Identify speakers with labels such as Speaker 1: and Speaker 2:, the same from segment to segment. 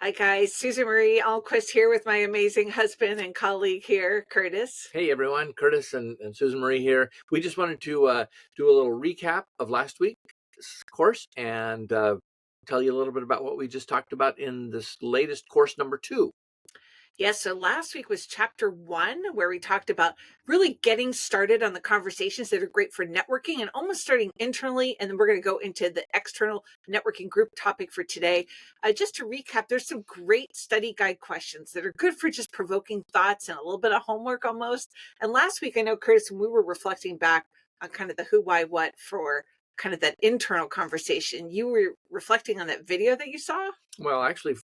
Speaker 1: Hi, guys. Susan Marie Alquist here with my amazing husband and colleague here, Curtis.
Speaker 2: Hey everyone, Curtis and Susan Marie here. We just wanted to do a little recap of last week's course and tell you a little bit about what we just talked about in this latest course number 2.
Speaker 1: Yes, so last week was chapter 1, where we talked about really getting started on the conversations that are great for networking and almost starting internally. And then we're going to go into the external networking group topic for today. Just to recap, there's some great study guide questions that are good for just provoking thoughts and a little bit of homework almost. And last week, I know, Curtis, when we were reflecting back on kind of the who, why, what for kind of that internal conversation, you were reflecting on that video that you saw.
Speaker 2: Well, actually,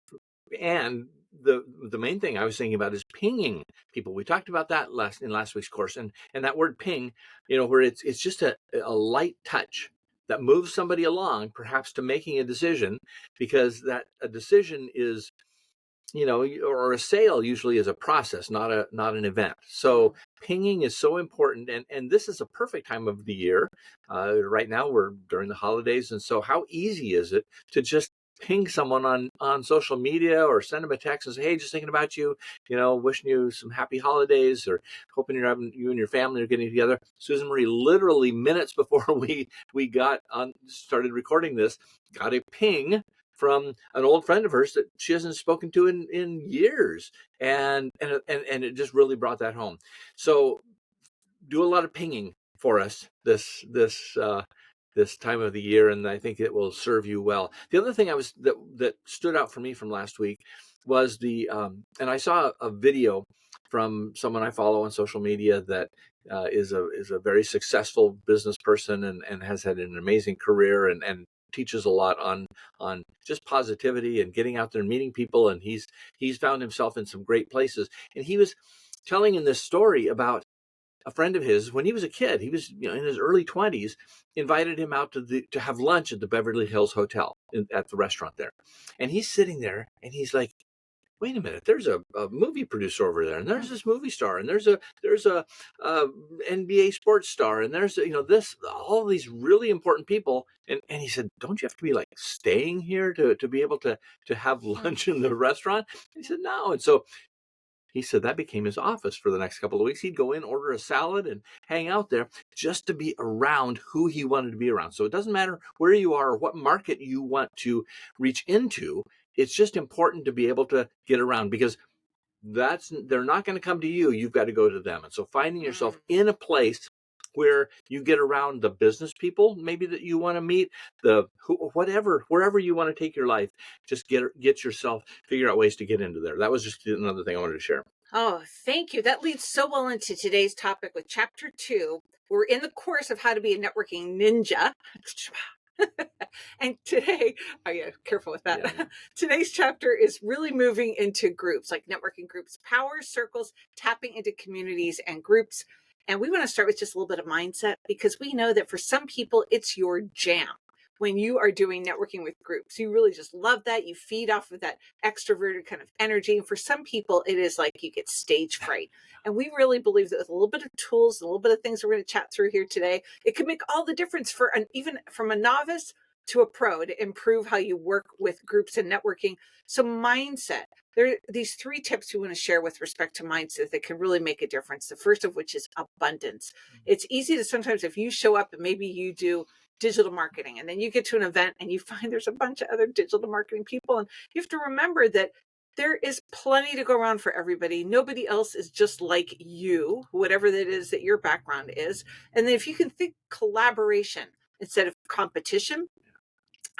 Speaker 2: and the main thing I was thinking about is pinging people. We talked about that in last week's course, and that word ping, where it's just a light touch that moves somebody along, perhaps to making a decision, because that a decision is, or a sale usually is a process, not an event. So pinging is so important, and this is a perfect time of the year. Right now we're during the holidays, and so how easy is it to just ping someone on social media or send them a text and say, hey, just thinking about you, wishing you some happy holidays, or hoping you and your family are getting together. Susan Marie, literally minutes before we got on started recording this, got a ping from an old friend of hers that she hasn't spoken to in years, and it just really brought that home. So do a lot of pinging for us this time of the year, and I think it will serve you well. The other thing that stood out for me from last week was and I saw a video from someone I follow on social media that is a very successful business person and has had an amazing career and teaches a lot on just positivity and getting out there and meeting people, and he's found himself in some great places. And he was telling in this story about a friend of his when he was a kid. He was in his early 20s, invited him out to have lunch at the Beverly Hills Hotel at the restaurant there. And he's sitting there and he's like, wait a minute, there's a movie producer over there, and there's this movie star, and there's a NBA sports star, and there's this all these really important people. And he said, don't you have to be like staying here to be able to have lunch in the restaurant? And he said, no. And so he said that became his office for the next couple of weeks. He'd go in, order a salad, and hang out there just to be around who he wanted to be around. So it doesn't matter where you are or what market you want to reach into. It's just important to be able to get around, because they're not going to come to you. You've got to go to them. And so finding yourself in a place where you get around the business people maybe that you want to meet, wherever you want to take your life, just get yourself, figure out ways to get into there. That was just another thing I wanted to share.
Speaker 1: Oh, thank you. That leads so well into today's topic with chapter 2. We're in the course of how to be a networking ninja. And today, oh yeah, careful with that. Yeah. Today's chapter is really moving into groups, like networking groups, power circles, tapping into communities and groups. And we want to start with just a little bit of mindset, because we know that for some people, it's your jam. When you are doing networking with groups, you really just love that. You feed off of that extroverted kind of energy. And for some people, it is like you get stage fright. And we really believe that with a little bit of tools, a little bit of things we're going to chat through here today, it can make all the difference for even from a novice to a pro, to improve how you work with groups and networking. So mindset, there are these 3 tips we want to share with respect to mindset that can really make a difference. The first of which is abundance. It's easy to sometimes, if you show up and maybe you do digital marketing, and then you get to an event and you find there's a bunch of other digital marketing people, and you have to remember that there is plenty to go around for everybody. Nobody else is just like you, whatever that is that your background is. And then if you can think collaboration instead of competition.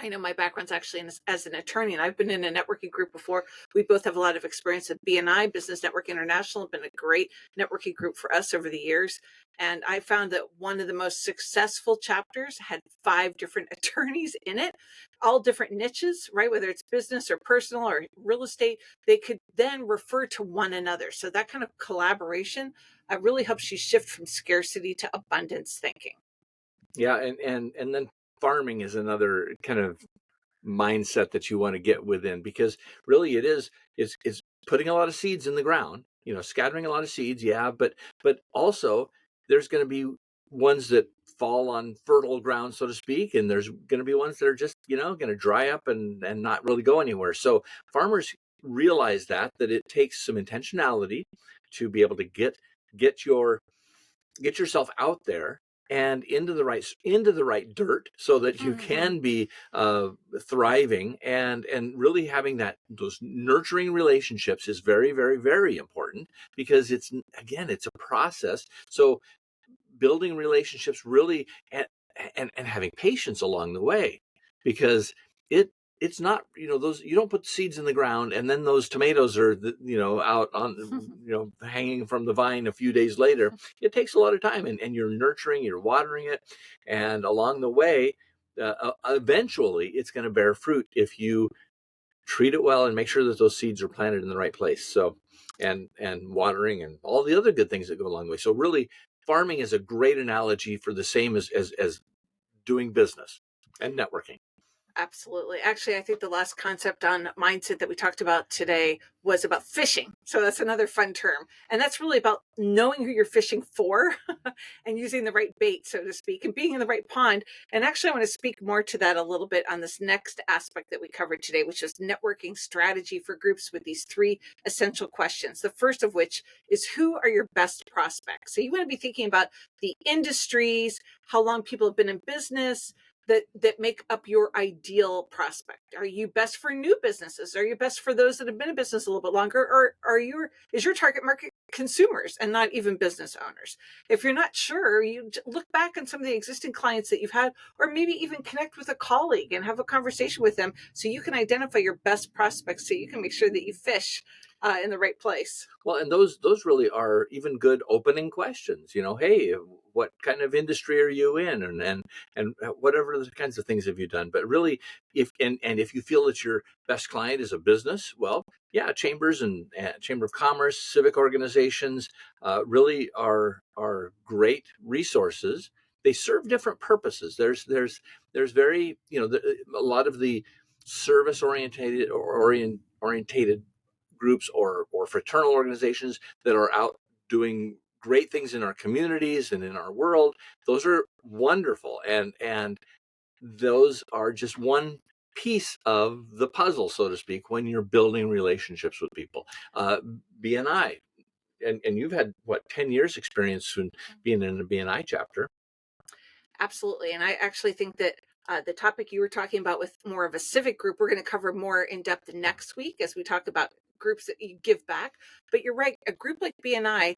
Speaker 1: I know my background's actually as an attorney, and I've been in a networking group before. We both have a lot of experience with BNI, Business Network International, been a great networking group for us over the years. And I found that one of the most successful chapters had 5 different attorneys in it, all different niches, right? Whether it's business or personal or real estate, they could then refer to one another. So that kind of collaboration really helps you shift from scarcity to abundance thinking.
Speaker 2: Yeah, and then farming is another kind of mindset that you want to get within, because really it's putting a lot of seeds in the ground, scattering a lot of seeds, yeah, but also there's going to be ones that fall on fertile ground, so to speak, and there's going to be ones that are just going to dry up and not really go anywhere. So farmers realize that it takes some intentionality to be able to get yourself out there and into the right dirt, so that you can be thriving, and really having those nurturing relationships is very, very, very important, because it's a process. So building relationships really, and having patience along the way, because it's not, those, you don't put seeds in the ground and then those tomatoes are out on, hanging from the vine a few days later. It takes a lot of time, and you're nurturing, you're watering it, and along the way, eventually it's going to bear fruit if you treat it well and make sure that those seeds are planted in the right place. So, and watering and all the other good things that go along the way. So really, farming is a great analogy for the same as doing business and networking.
Speaker 1: Absolutely. Actually, I think the last concept on mindset that we talked about today was about fishing. So that's another fun term. And that's really about knowing who you're fishing for and using the right bait, so to speak, and being in the right pond. And actually, I want to speak more to that a little bit on this next aspect that we covered today, which is networking strategy for groups, with these three essential questions. The first of which is, who are your best prospects? So you want to be thinking about the industries, how long people have been in business, that make up your ideal prospect. Are you best for new businesses? Are you best for those that have been in business a little bit longer? Or is your target market consumers and not even business owners? If you're not sure, you look back on some of the existing clients that you've had, or maybe even connect with a colleague and have a conversation with them, so you can identify your best prospects, so you can make sure that you fish in the right place.
Speaker 2: Well, and those really are even good opening questions. Hey, what kind of industry are you in, and whatever the kinds of things have you done? But really, if you feel that your best client is a business, well, yeah, chambers and chamber of commerce, civic organizations really are great resources. They serve different purposes. There's very, a lot of the service orientated groups or fraternal organizations that are out doing great things in our communities and in our world. Those are wonderful, and those are just one piece of the puzzle, so to speak, when you're building relationships with people. BNI, and you've had 10 years experience in being in a BNI chapter.
Speaker 1: Absolutely. And I actually think that the topic you were talking about with more of a civic group, we're going to cover more in depth next week as we talk about groups that you give back. But you're right, a group like BNI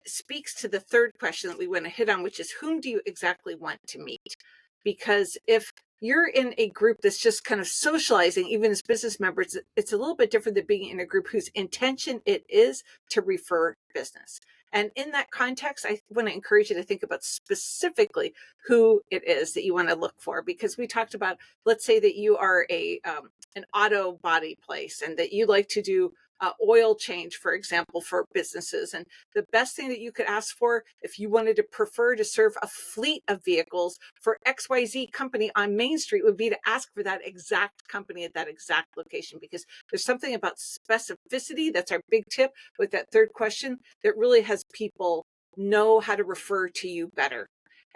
Speaker 1: speaks to the third question that we want to hit on, which is, whom do you exactly want to meet? Because if you're in a group that's just kind of socializing, even as business members, it's a little bit different than being in a group whose intention it is to refer business. And in that context, I want to encourage you to think about specifically who it is that you want to look for, because we talked about, let's say that you are an auto body place and that you like to do oil change, for example, for businesses. And the best thing that you could ask for, if you wanted to prefer to serve a fleet of vehicles for XYZ company on Main Street, would be to ask for that exact company at that exact location, because there's something about specificity. That's our big tip with that third question, that really has people know how to refer to you better.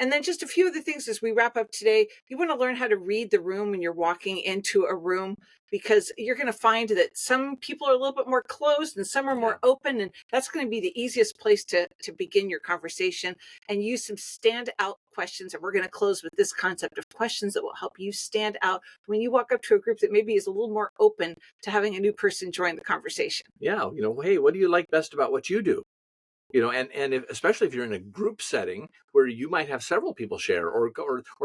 Speaker 1: And then just a few other things as we wrap up today. You want to learn how to read the room when you're walking into a room, because you're going to find that some people are a little bit more closed and some are more open. And that's going to be the easiest place to begin your conversation, and use some standout questions. And we're going to close with this concept of questions that will help you stand out when you walk up to a group that maybe is a little more open to having a new person join the conversation.
Speaker 2: Yeah. Hey, what do you like best about what you do? And especially if you're in a group setting where you might have several people share, or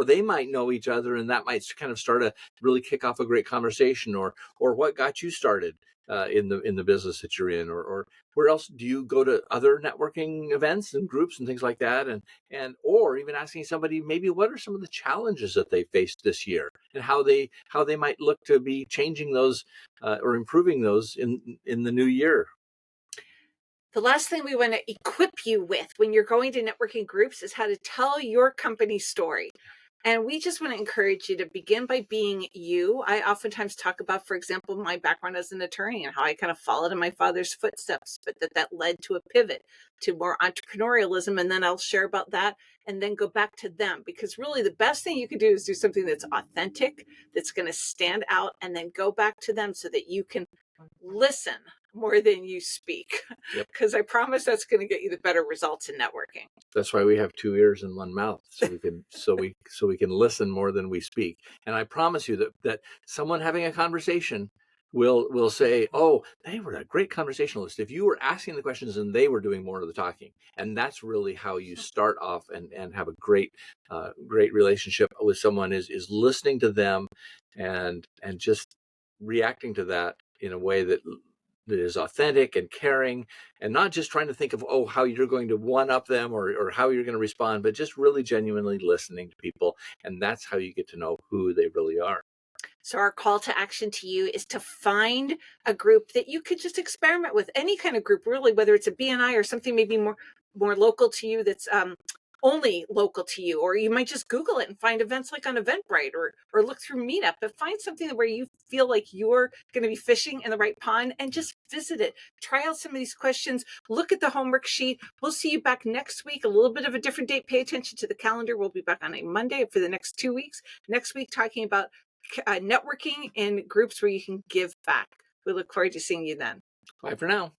Speaker 2: they might know each other, and that might kind of start to really kick off a great conversation, or what got you started in the business that you're in, or where else do you go to other networking events and groups and things like that, and or even asking somebody maybe what are some of the challenges that they faced this year, and how they might look to be changing those or improving those in the new year.
Speaker 1: The last thing we want to equip you with when you're going to networking groups is how to tell your company story. And we just want to encourage you to begin by being you. I oftentimes talk about, for example, my background as an attorney and how I kind of followed in my father's footsteps, but that led to a pivot to more entrepreneurialism. And then I'll share about that and then go back to them, because really the best thing you can do is do something that's authentic, that's going to stand out, and then go back to them so that you can listen more than you speak,
Speaker 2: Yep.
Speaker 1: because I promise that's going to get you the better results in networking.
Speaker 2: That's why we have 2 ears and 1 mouth, so we can listen more than we speak. And I promise you that someone having a conversation will say, "Oh, they were a great conversationalist," if you were asking the questions and they were doing more of the talking. And that's really how you start off and have a great relationship with someone is listening to them and just reacting to that in a way that is authentic and caring, and not just trying to think of, oh, how you're going to one up them or how you're going to respond, but just really genuinely listening to people. And that's how you get to know who they really are.
Speaker 1: So our call to action to you is to find a group that you could just experiment with, any kind of group, really, whether it's a BNI or something maybe more local to you, that's only local to you, or you might just Google it and find events like on Eventbrite, or look through Meetup, but find something where you feel like you're going to be fishing in the right pond and just visit it. Try out some of these questions. Look at the homework sheet. We'll see you back next week, a little bit of a different date. Pay attention to the calendar. We'll be back on a Monday for the next 2 weeks. Next week, talking about networking in groups where you can give back. We look forward to seeing you then.
Speaker 2: Bye for now.